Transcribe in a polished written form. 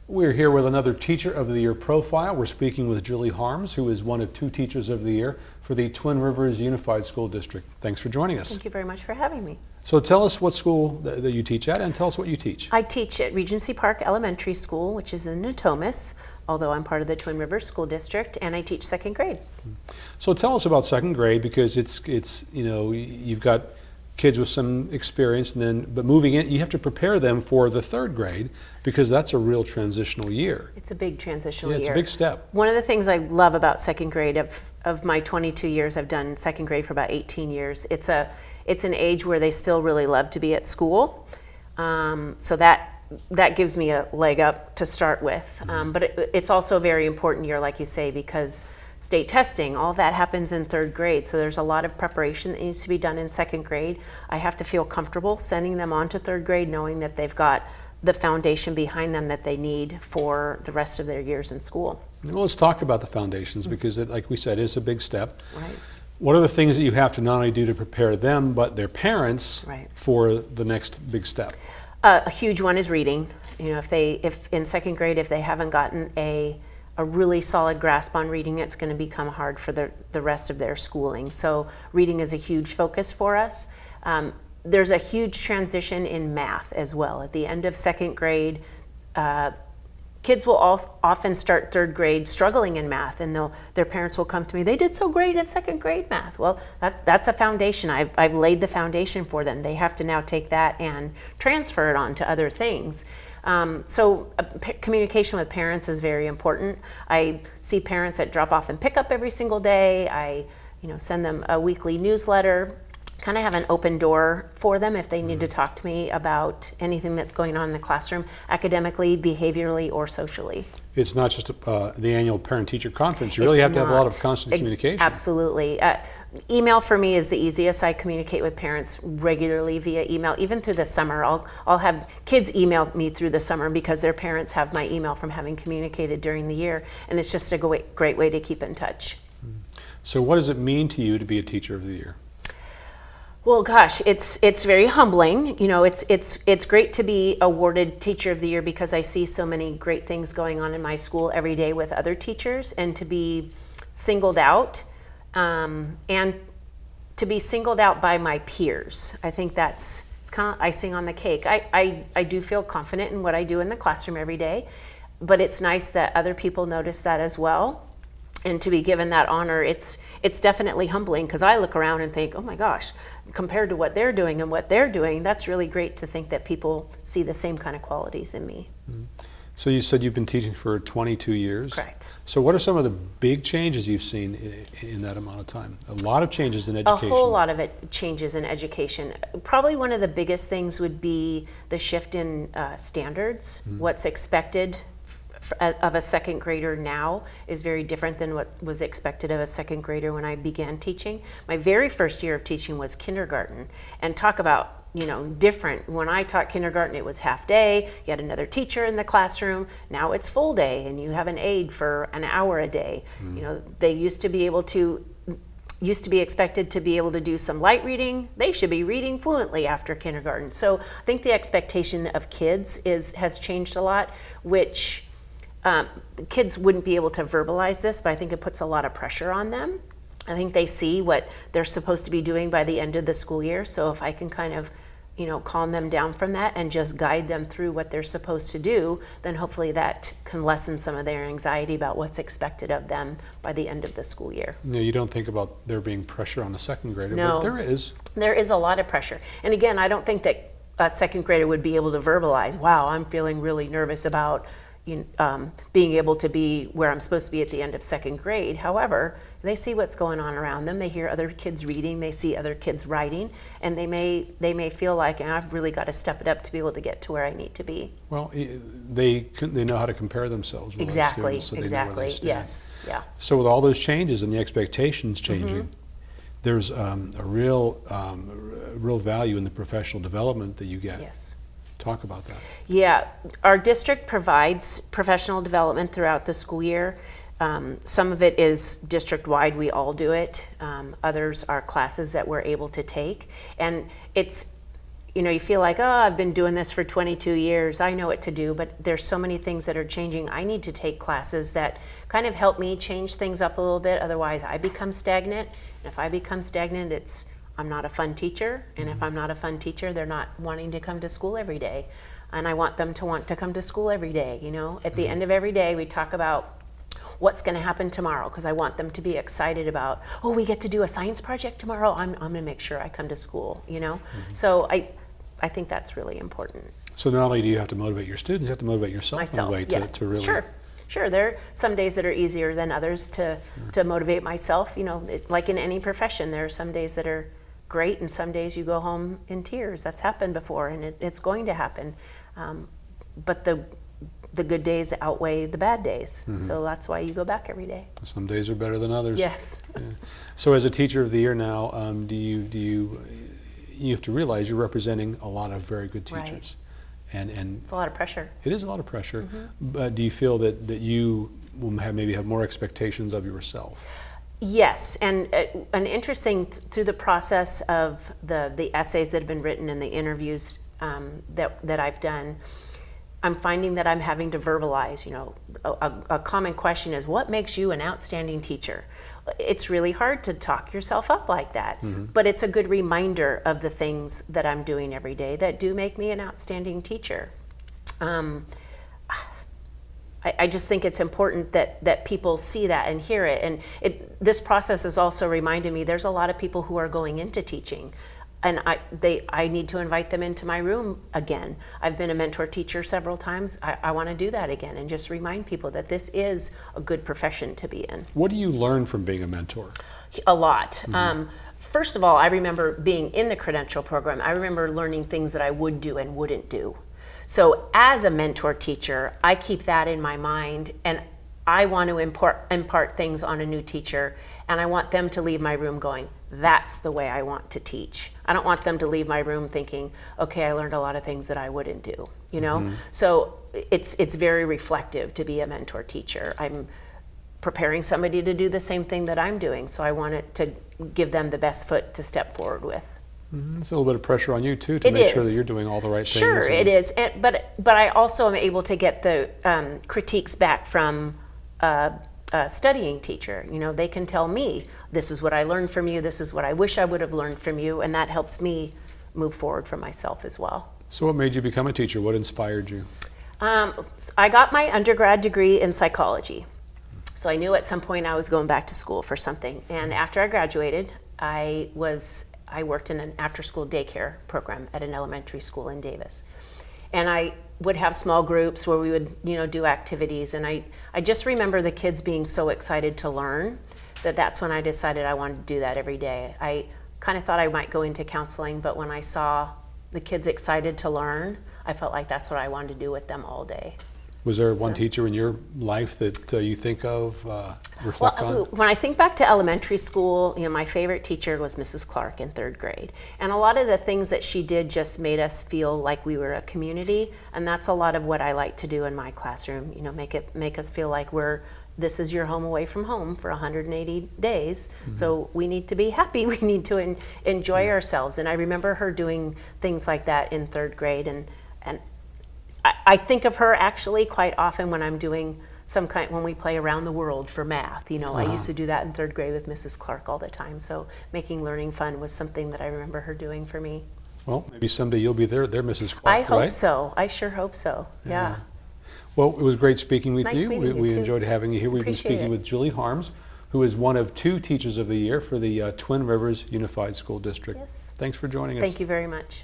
We're here with another Teacher of the Year profile. We're speaking with Julie Harms, who is one of 2 Teachers of the Year for the Twin Rivers Unified School District. Thanks for joining us. Thank you very much for having me. So tell us what school that you teach at, and tell us what you teach. I teach at Regency Park Elementary School, which is in Natomas, although I'm part of the Twin Rivers School District, and I teach 2nd grade. So tell us about 2nd grade, because it's you know, you've got kids with some experience, but moving in, you have to prepare them for the 3rd grade, because that's a real transitional year. It's a big transitional year. It's a big step. One of the things I love about 2nd grade, of my 22 years, I've done 2nd grade for about 18 years. It's an age where they still really love to be at school, so that gives me a leg up to start with. But it's also a very important year, like you say, because state testing, all that happens in 3rd grade. So there's a lot of preparation that needs to be done in 2nd grade. I have to feel comfortable sending them on to 3rd grade, knowing that they've got the foundation behind them that they need for the rest of their years in school. Well, let's talk about the foundations, because it, like we said, is a big step. Right. What are the things that you have to not only do to prepare them, but their parents for the next big step? A huge one is reading. You know, if in 2nd grade, if they haven't gotten a really solid grasp on reading, it's going to become hard for the rest of their schooling. So reading is a huge focus for us. There's a huge transition in math as well. At the end of 2nd grade, kids will often start 3rd grade struggling in math, and their parents will come to me, they did so great in 2nd grade math. Well, that's a foundation. I've laid the foundation for them. They have to now take that and transfer it on to other things. So communication with parents is very important. I see parents at drop off and pick up every single day. I send them a weekly newsletter, kind of have an open door for them if they need to talk to me about anything that's going on in the classroom, academically, behaviorally, or socially. It's not just the annual parent-teacher conference. You really have to have a lot of constant communication. Absolutely. Email for me is the easiest. I communicate with parents regularly via email, even through the summer. I'll have kids email me through the summer because their parents have my email from having communicated during the year, and it's just a great way to keep in touch. So what does it mean to you to be a Teacher of the Year? Well, gosh, it's very humbling. You know, it's great to be awarded Teacher of the Year because I see so many great things going on in my school every day with other teachers, and to be singled out, and to be singled out by my peers. I think it's kind of icing on the cake. I do feel confident in what I do in the classroom every day, but it's nice that other people notice that as well. And to be given that honor, it's definitely humbling, because I look around and think, oh my gosh, compared to what they're doing and what they're doing, that's really great to think that people see the same kind of qualities in me. Mm-hmm. So you said you've been teaching for 22 years. Correct. So what are some of the big changes you've seen in that amount of time? A lot of changes in education. A whole lot of changes in education. Probably one of the biggest things would be the shift in standards. Mm-hmm. What's expected of a 2nd grader now is very different than what was expected of a 2nd grader when I began teaching. My very first year of teaching was kindergarten, and talk about different. When I taught kindergarten, it was half day, you had another teacher in the classroom. Now it's full day, and you have an aide for an hour a day. They used to be expected to be able to do some light reading. They should be reading fluently after kindergarten. So I think the expectation of kids has changed a lot, which kids wouldn't be able to verbalize this, but I think it puts a lot of pressure on them. I think they see what they're supposed to be doing by the end of the school year. So if I can kind of, calm them down from that and just guide them through what they're supposed to do, then hopefully that can lessen some of their anxiety about what's expected of them by the end of the school year. No, you don't think about there being pressure on a 2nd grader, no, but there is. There is a lot of pressure. And again, I don't think that a 2nd grader would be able to verbalize, wow, I'm feeling really nervous about being able to be where I'm supposed to be at the end of 2nd grade. However, they see what's going on around them. They hear other kids reading. They see other kids writing, and they may feel like, I've really got to step it up to be able to get to where I need to be. Well, they know how to compare themselves with exactly. Students, so they exactly. know where they stand. Yes. Yeah. So with all those changes and the expectations changing, mm-hmm. there's a real value in the professional development that you get. Yes. Talk about that. Yeah, our district provides professional development throughout the school year. Some of it is district-wide, we all do it. Others are classes that we're able to take. And it's, you know, you feel like, oh, I've been doing this for 22 years. I know what to do, but there's so many things that are changing. I need to take classes that kind of help me change things up a little bit. Otherwise, I become stagnant. And if I become stagnant, I'm not a fun teacher. And if I'm not a fun teacher, they're not wanting to come to school every day. And I want them to want to come to school every day, you know. At the end of every day, we talk about what's going to happen tomorrow, because I want them to be excited about, oh, we get to do a science project tomorrow. I'm going to make sure I come to school, you know. So I think that's really important. So not only do you have to motivate your students, you have to motivate yourself in a Myself, way yes. to really. Sure. There are some days that are easier than others to motivate myself. You know, like in any profession, there are some days that are great, and some days you go home in tears. That's happened before, and it's going to happen. But the good days outweigh the bad days. So that's why you go back every day. Some days are better than others. Yes. Yeah. So as a teacher of the year now, you have to realize you're representing a lot of very good teachers. Right. And It's a lot of pressure. it is a lot of pressure. But do you feel that you will maybe have more expectations of yourself? Yes, and an interesting through the process of the essays that have been written and the interviews that I've done, I'm finding that I'm having to verbalize, you know, a common question is, what makes you an outstanding teacher? It's really hard to talk yourself up like that, but it's a good reminder of the things that I'm doing every day that do make me an outstanding teacher. I just think it's important that people see that and hear it. And this process has also reminded me there's a lot of people who are going into teaching, and I need to invite them into my room again. I've been a mentor teacher several times. I want to do that again and just remind people that this is a good profession to be in. What do you learn from being a mentor? A lot. First of all, I remember being in the credential program. I remember learning things that I would do and wouldn't do. So as a mentor teacher, I keep that in my mind, and I want to impart things on a new teacher, and I want them to leave my room going, that's the way I want to teach. I don't want them to leave my room thinking, okay, I learned a lot of things that I wouldn't do, you know? So it's very reflective to be a mentor teacher. I'm preparing somebody to do the same thing that I'm doing, so I want it to give them the best foot to step forward with. It's a little bit of pressure on you too to It make sure is. that you're doing all the right things. Sure, it is. But I also am able to get the critiques back from a studying teacher. You know, they can tell me, this is what I learned from you, this is what I wish I would have learned from you, and that helps me move forward for myself as well. So what made you become a teacher? What inspired you? I got my undergrad degree in psychology. So I knew at some point I was going back to school for something. And after I graduated, I worked in an after-school daycare program at an elementary school in Davis. And I would have small groups where we would, you know, do activities. And I just remember the kids being so excited to learn that's when I decided I wanted to do that every day. I kind of thought I might go into counseling, but when I saw the kids excited to learn, I felt like that's what I wanted to do with them all day. Was there one teacher in your life that you think of, reflect on? When I think back to elementary school, you know, my favorite teacher was Mrs. Clark in 3rd grade. And a lot of the things that she did just made us feel like we were a community. And that's a lot of what I like to do in my classroom, you know, make us feel like this is your home away from home for 180 days. So we need to be happy. We need to enjoy ourselves. And I remember her doing things like that in 3rd grade. And I think of her actually quite often when I'm doing when we play around the world for math. You know, I used to do that in 3rd grade with Mrs. Clark all the time. So making learning fun was something that I remember her doing for me. Well, maybe someday you'll be there, Mrs. Clark, I hope right? so. I sure hope so. Yeah. Well, it was great speaking with Nice you. meeting you, We too. enjoyed having you here. We've been Appreciate speaking it. with Julie Harms, who is one of 2 Teachers of the Year for the Twin Rivers Unified School District. Yes. Thanks for joining us. Thank you very much.